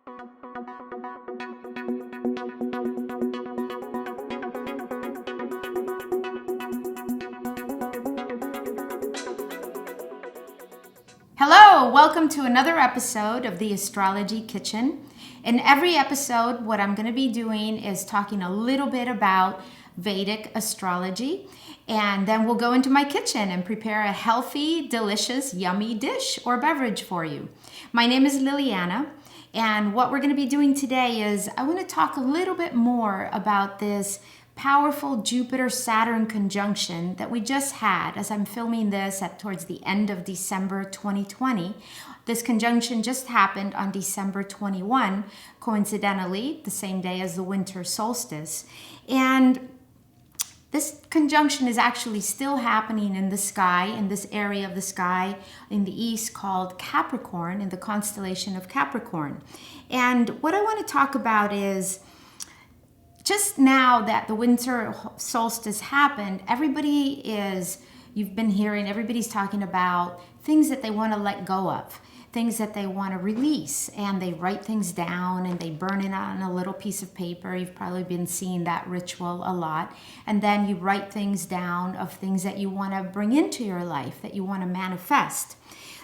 Hello, welcome to another episode of the Astrology Kitchen. In every episode, what I'm going to be doing is talking a little bit about Vedic astrology, and then we'll go into my kitchen and prepare a healthy, delicious, yummy dish or beverage for you. My name is Liliana, and what we're going to be doing today is I want to talk a little bit more about this powerful Jupiter Saturn conjunction that we just had as I'm filming this towards the end of December 2020. This conjunction just happened on December 21, coincidentally, the same day as the winter solstice. And this conjunction is actually still happening in the sky, in this area of the sky in the east called Capricorn, in the constellation of Capricorn. And what I want to talk about is just now that the winter solstice happened, you've been hearing, everybody's talking about things that they want to let go of, things that they want to release, and they write things down and they burn it on a little piece of paper. You've probably been seeing that ritual a lot. And then you write things down of things that you want to bring into your life, that you want to manifest.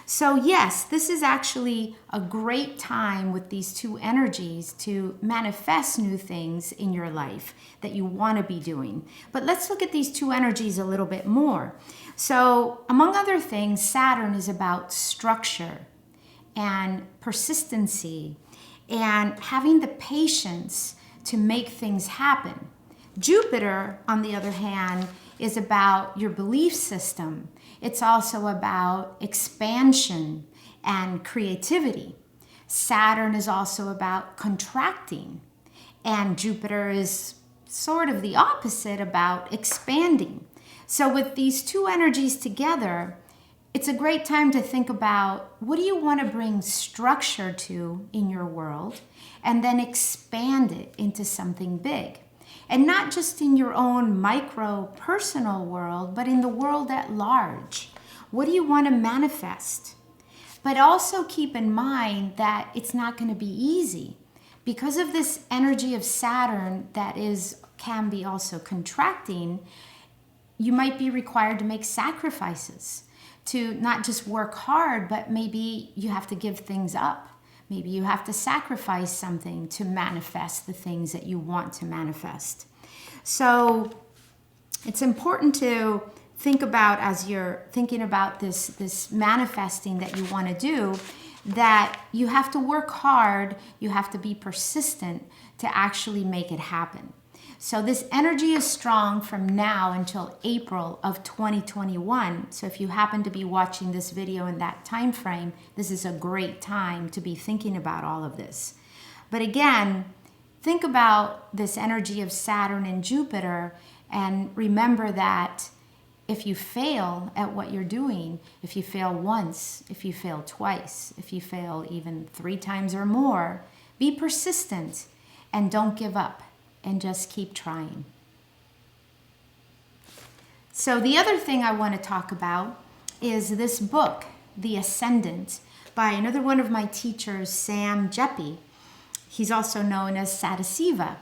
So yes, this is actually a great time with these two energies to manifest new things in your life that you want to be doing. But let's look at these two energies a little bit more. So among other things, Saturn is about structure and persistency and having the patience to make things happen. Jupiter, on the other hand, is about your belief system. It's also about expansion and creativity. Saturn is also about contracting, and Jupiter is sort of the opposite, about expanding. So with these two energies together, it's a great time to think about what do you want to bring structure to in your world and then expand it into something big. And not just in your own micro personal world, but in the world at large. What do you want to manifest? But also keep in mind that it's not going to be easy. Because of this energy of Saturn that can be also contracting, you might be required to make sacrifices, to not just work hard, but maybe you have to give things up. Maybe you have to sacrifice something to manifest the things that you want to manifest. So it's important to think about, as you're thinking about this manifesting that you want to do, that you have to work hard, you have to be persistent to actually make it happen. So this energy is strong from now until April of 2021. So if you happen to be watching this video in that time frame, this is a great time to be thinking about all of this. But again, think about this energy of Saturn and Jupiter, and remember that if you fail at what you're doing, if you fail once, if you fail twice, if you fail even 3 times or more, be persistent and don't give up. And just keep trying. So the other thing I want to talk about is this book, The Ascendant, by another one of my teachers, Sam Jeppy. He's also known as Sadasiva.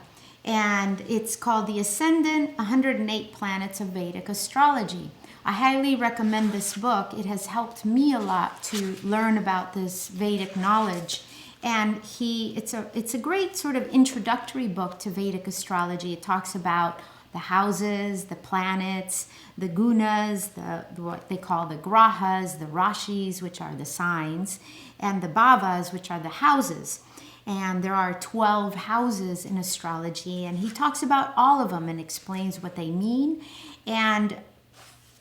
And it's called The Ascendant, 108 Planets of Vedic Astrology. I highly recommend this book. It has helped me a lot to learn about this Vedic knowledge. And it's a great sort of introductory book to Vedic astrology. It talks about the houses, the planets, the gunas, what they call the grahas, the rashis, which are the signs, and the bhavas, which are the houses. And there are 12 houses in astrology, and he talks about all of them and explains what they mean. And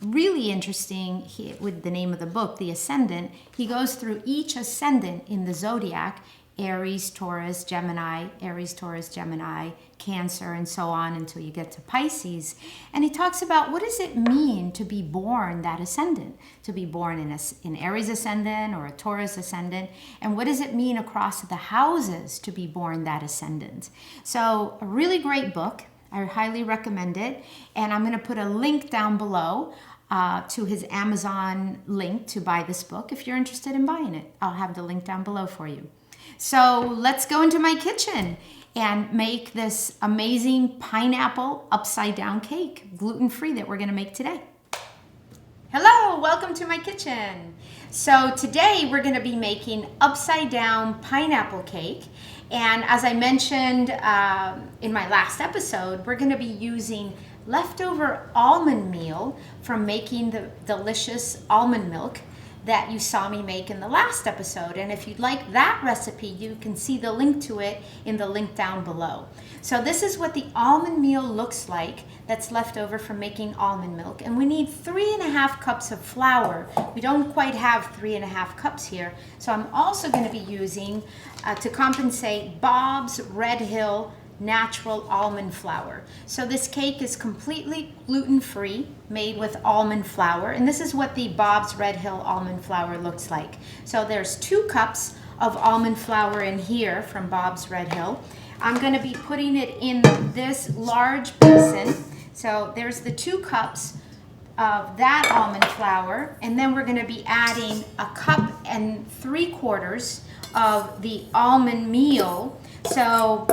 really interesting, with the name of the book, The Ascendant, he goes through each ascendant in the zodiac, Aries, Taurus, Gemini, Aries, Taurus, Gemini, Cancer, and so on until you get to Pisces. And he talks about what does it mean to be born that ascendant, to be born in Aries ascendant or a Taurus ascendant, and what does it mean across the houses to be born that ascendant. So a really great book. I highly recommend it. And I'm going to put a link down below to his Amazon link to buy this book if you're interested in buying it. I'll have the link down below for you. So let's go into my kitchen and make this amazing pineapple upside down cake, gluten-free, that we're gonna make today. Hello, welcome to my kitchen. So today we're gonna be making upside down pineapple cake. And as I mentioned in my last episode, we're gonna be using leftover almond meal from making the delicious almond milk that you saw me make in the last episode. And if you'd like that recipe, you can see the link to it in the link down below. So this is what the almond meal looks like that's left over from making almond milk. And we need 3.5 cups of flour. We don't quite have 3.5 cups here. So I'm also gonna be using, to compensate, Bob's Red Hill natural almond flour. So this cake is completely gluten-free, made with almond flour, and this is what the Bob's Red Hill almond flour looks like. So there's 2 cups of almond flour in here from Bob's Red Hill. I'm going to be putting it in this large basin. So there's the 2 cups of that almond flour, and then we're going to be adding 1 3/4 cups of the almond meal. So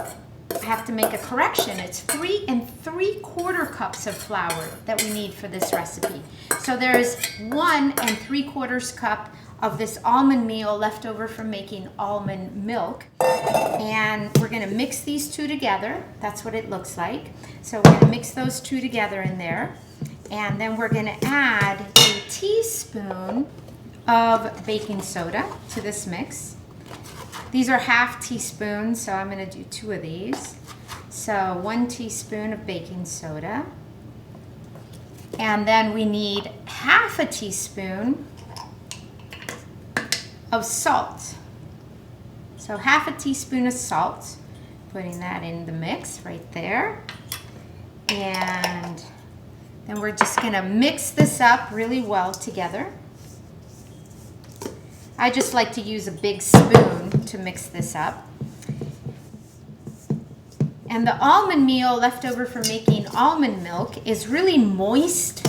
I have to make a correction. It's 3 3/4 cups of flour that we need for this recipe. So there's 1 3/4 cup of this almond meal left over from making almond milk. And we're gonna mix these 2 together. That's what it looks like. So we're gonna mix those 2 together in there. And then we're gonna add a teaspoon of baking soda to this mix. These are 1/2 teaspoons, so I'm going to do 2 of these. So 1 teaspoon of baking soda. And then we need 1/2 teaspoon of salt. So 1/2 teaspoon of salt. Putting that in the mix right there. And then we're just going to mix this up really well together. I just like to use a big spoon to mix this up. And the almond meal left over from making almond milk is really moist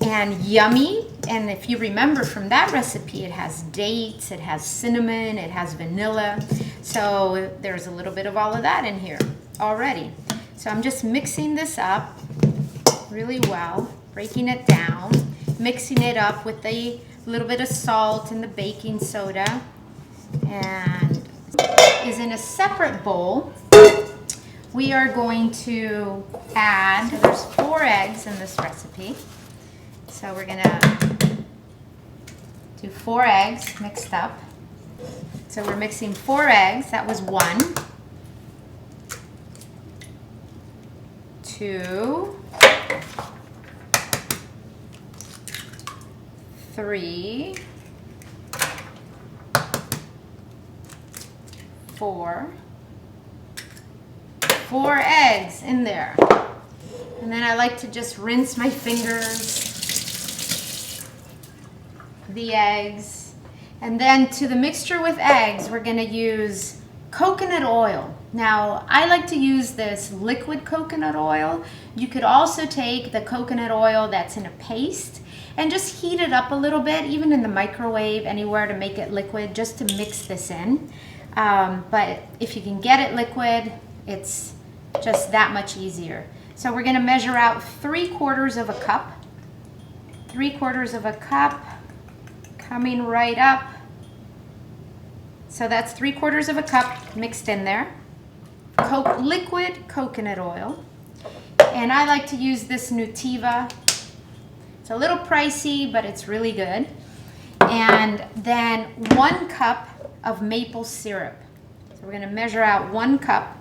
and yummy. And if you remember from that recipe, it has dates, it has cinnamon, it has vanilla. So there's a little bit of all of that in here already. So I'm just mixing this up really well, breaking it down, mixing it up with the little bit of salt and the baking soda, and is in a separate bowl. We are going to add, there's 4 eggs in this recipe, so we're gonna do 4 eggs mixed up. So we're mixing 4 eggs. That was 1, 2, 3, 4. 4 eggs in there. And then I like to just rinse my fingers, the eggs. And then to the mixture with eggs, we're gonna use coconut oil. Now, I like to use this liquid coconut oil. You could also take the coconut oil that's in a paste and just heat it up a little bit, even in the microwave, anywhere, to make it liquid, just to mix this in. But if you can get it liquid, it's just that much easier. So we're gonna measure out 3/4 cup. 3/4 cup, coming right up. So that's 3/4 cup mixed in there. Liquid coconut oil. And I like to use this Nutiva. It's a little pricey, but it's really good. And then 1 cup of maple syrup. So we're gonna measure out 1 cup.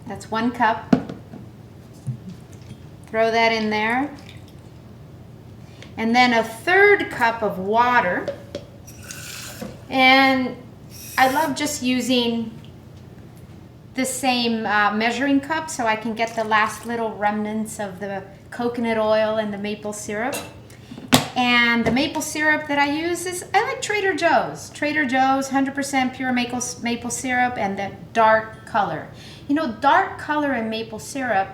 That's 1 cup. Throw that in there. And then 1/3 cup of water. And I love just using the same measuring cup so I can get the last little remnants of the coconut oil and the maple syrup. And the maple syrup that I use is, I like Trader Joe's. Trader Joe's 100% pure maple syrup, and the dark color. You know, dark color in maple syrup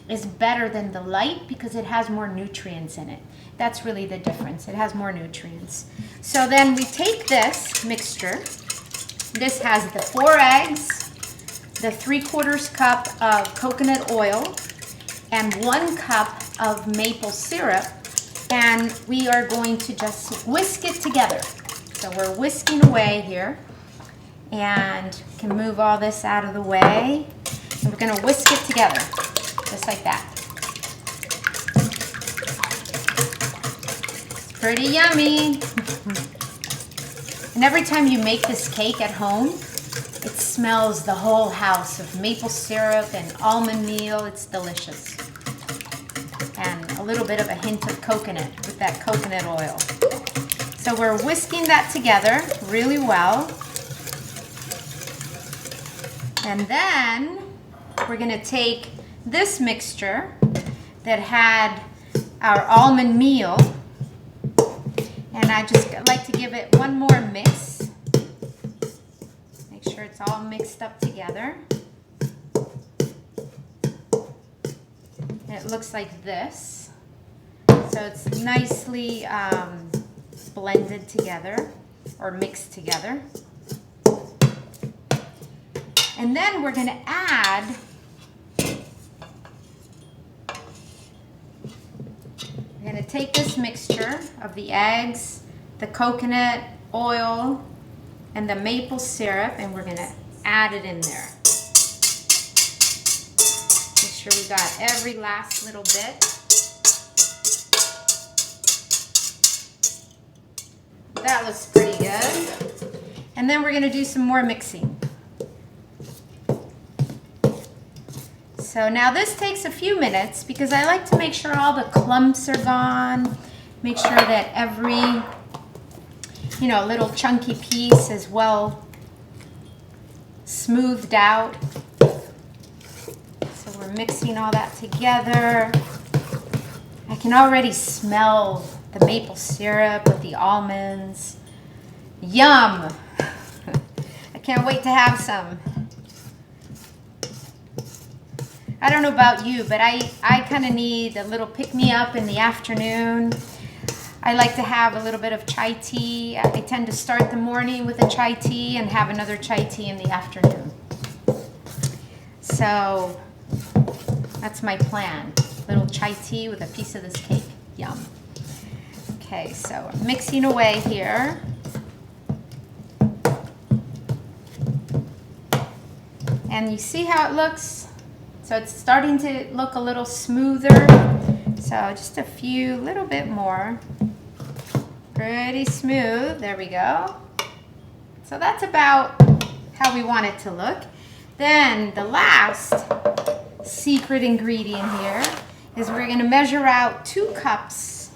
is better than the light because it has more nutrients in it. That's really the difference. It has more nutrients. So then we take this mixture. This has the 4 eggs, the 3/4 cup of coconut oil, and 1 cup of maple syrup. And we are going to just whisk it together. So we're whisking away here. And can move all this out of the way. And we're gonna whisk it together, just like that. It's pretty yummy. And every time you make this cake at home, it smells the whole house of maple syrup and almond meal. It's delicious. And a little bit of a hint of coconut with that coconut oil. So we're whisking that together really well. And then we're gonna take this mixture that had our almond meal, and I just like to give it one more mix. Make sure it's all mixed up together. And it looks like this. So it's nicely blended together or mixed together. And then we're gonna add take this mixture of the eggs, the coconut oil, and the maple syrup, and we're gonna add it in there. Make sure we got every last little bit. That looks pretty good. And then we're gonna do some more mixing. So now this takes a few minutes because I like to make sure all the clumps are gone, make sure that every, little chunky piece is well smoothed out. So we're mixing all that together. I can already smell the maple syrup with the almonds. Yum! I can't wait to have some. I don't know about you, but I kind of need a little pick-me-up in the afternoon. I like to have a little bit of chai tea. I tend to start the morning with a chai tea and have another chai tea in the afternoon. So that's my plan. A little chai tea with a piece of this cake. Yum. Okay, so I'm mixing away here. And you see how it looks? So it's starting to look a little smoother. So just a little bit more. Pretty smooth, there we go. So that's about how we want it to look. Then the last secret ingredient here is we're gonna measure out 2 cups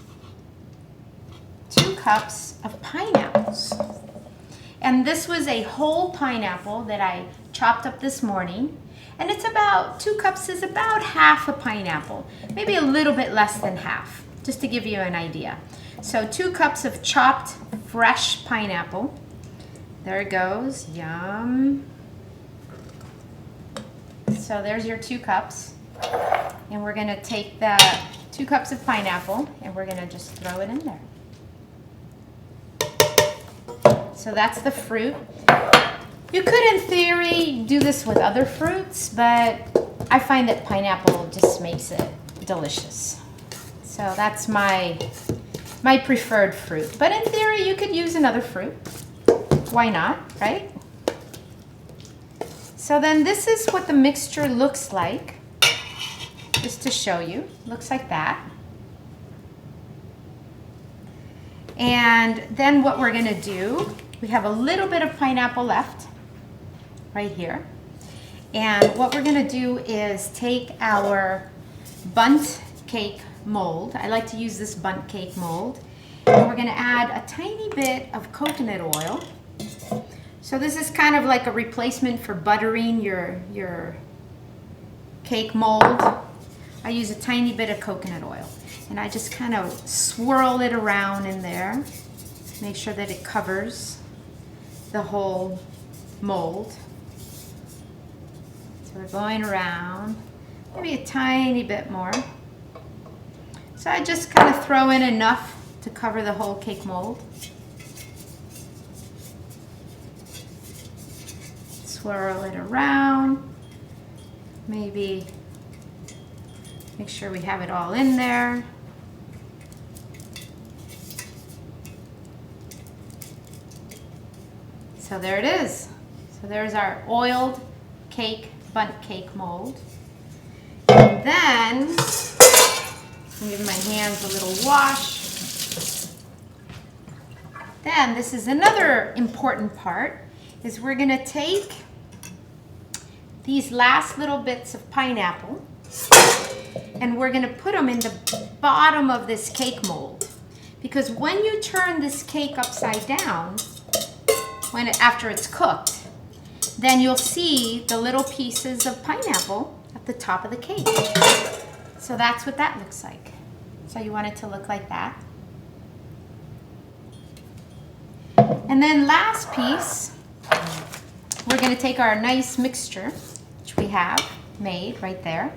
of pineapples. And this was a whole pineapple that I chopped up this morning. And it's about, 2 cups is about half a pineapple, maybe a little bit less than half, just to give you an idea. So 2 cups of chopped fresh pineapple. There it goes, yum. So there's your 2 cups. And we're gonna take the 2 cups of pineapple and we're gonna just throw it in there. So that's the fruit. You could, in theory, do this with other fruits, but I find that pineapple just makes it delicious. So that's my preferred fruit. But in theory, you could use another fruit. Why not, right? So then this is what the mixture looks like. Just to show you, looks like that. And then what we're gonna do, we have a little bit of pineapple left. Right here. And what we're gonna do is take our bundt cake mold. I like to use this bundt cake mold. And we're gonna add a tiny bit of coconut oil. So this is kind of like a replacement for buttering your cake mold. I use a tiny bit of coconut oil. And I just kind of swirl it around in there. Make sure that it covers the whole mold. So we're going around, maybe a tiny bit more. So So I just kind of throw in enough to cover the whole cake mold. Swirl it around. Maybe make sure we have it all in there. So there it is. So there's our oiled cake, bundt cake mold. And then, I'll give my hands a little wash. Then this is another important part, is we're gonna take these last little bits of pineapple and we're gonna put them in the bottom of this cake mold. Because when you turn this cake upside down, after it's cooked, then you'll see the little pieces of pineapple at the top of the cake. So that's what that looks like. So you want it to look like that. And then last piece, we're gonna take our nice mixture, which we have made right there,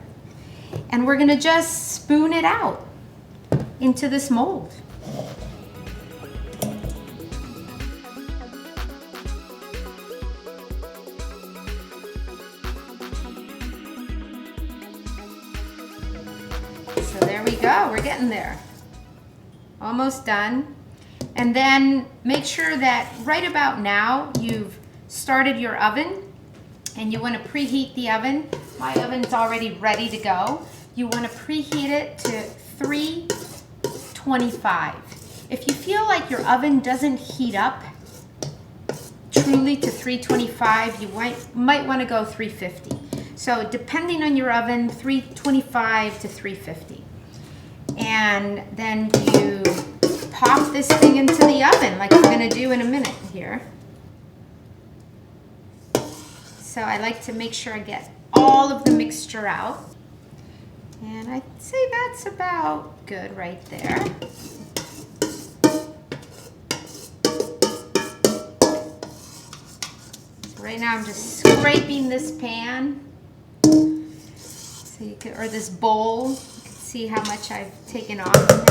and we're gonna just spoon it out into this mold. So there we go, we're getting there. Almost done. And then make sure that right about now you've started your oven and you want to preheat the oven. My oven's already ready to go. You want to preheat it to 325. If you feel like your oven doesn't heat up truly to 325, you might want to go 350. So depending on your oven, 325 to 350. And then you pop this thing into the oven like we're gonna do in a minute here. So I like to make sure I get all of the mixture out. And I'd say that's about good right there. So right now I'm just scraping this pan. So you can, or this bowl. You can see how much I've taken off of it.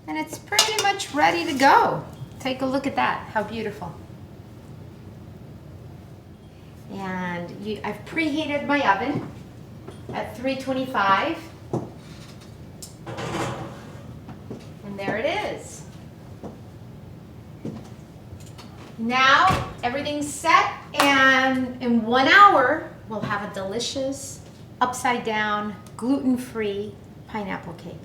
And it's pretty much ready to go. Take a look at that, how beautiful. And I've preheated my oven at 325. And there it is. Now everything's set, and in 1 hour, we'll have a delicious, upside down, gluten-free pineapple cake.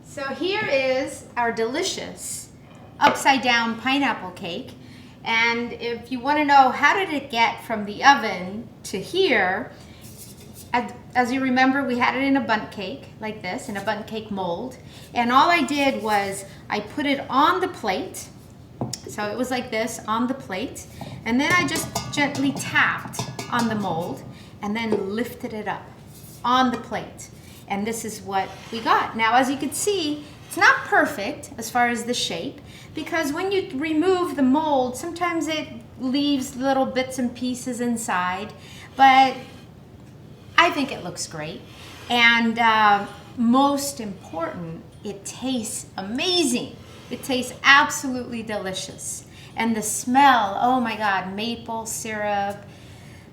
So here is our delicious upside down pineapple cake. And if you want to know how did it get from the oven to here, as you remember, we had it in a bundt cake like this, in a bundt cake mold. And all I did was I put it on the plate. So it was like this on the plate. And then I just gently tapped on the mold and then lifted it up on the plate. And this is what we got. Now, as you can see, it's not perfect as far as the shape, because when you remove the mold, sometimes it leaves little bits and pieces inside, but I think it looks great. And most important, it tastes amazing. It tastes absolutely delicious. And the smell, oh my God, maple syrup,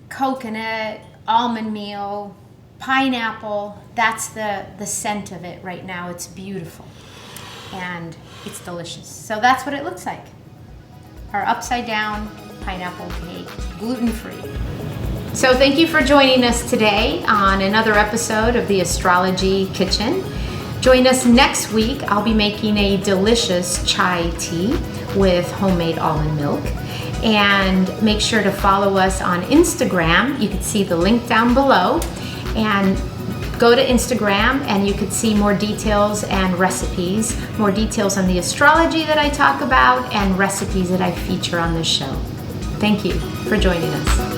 coconut, almond meal, pineapple, that's the scent of it right now. It's beautiful and it's delicious. So that's what it looks like. Our upside down pineapple cake, gluten-free. So thank you for joining us today on another episode of the Astrology Kitchen. Join us next week. I'll be making a delicious chai tea with homemade almond milk. And make sure to follow us on Instagram. You can see the link down below. And go to Instagram and you could see more details and recipes, more details on the astrology that I talk about and recipes that I feature on this show. Thank you for joining us.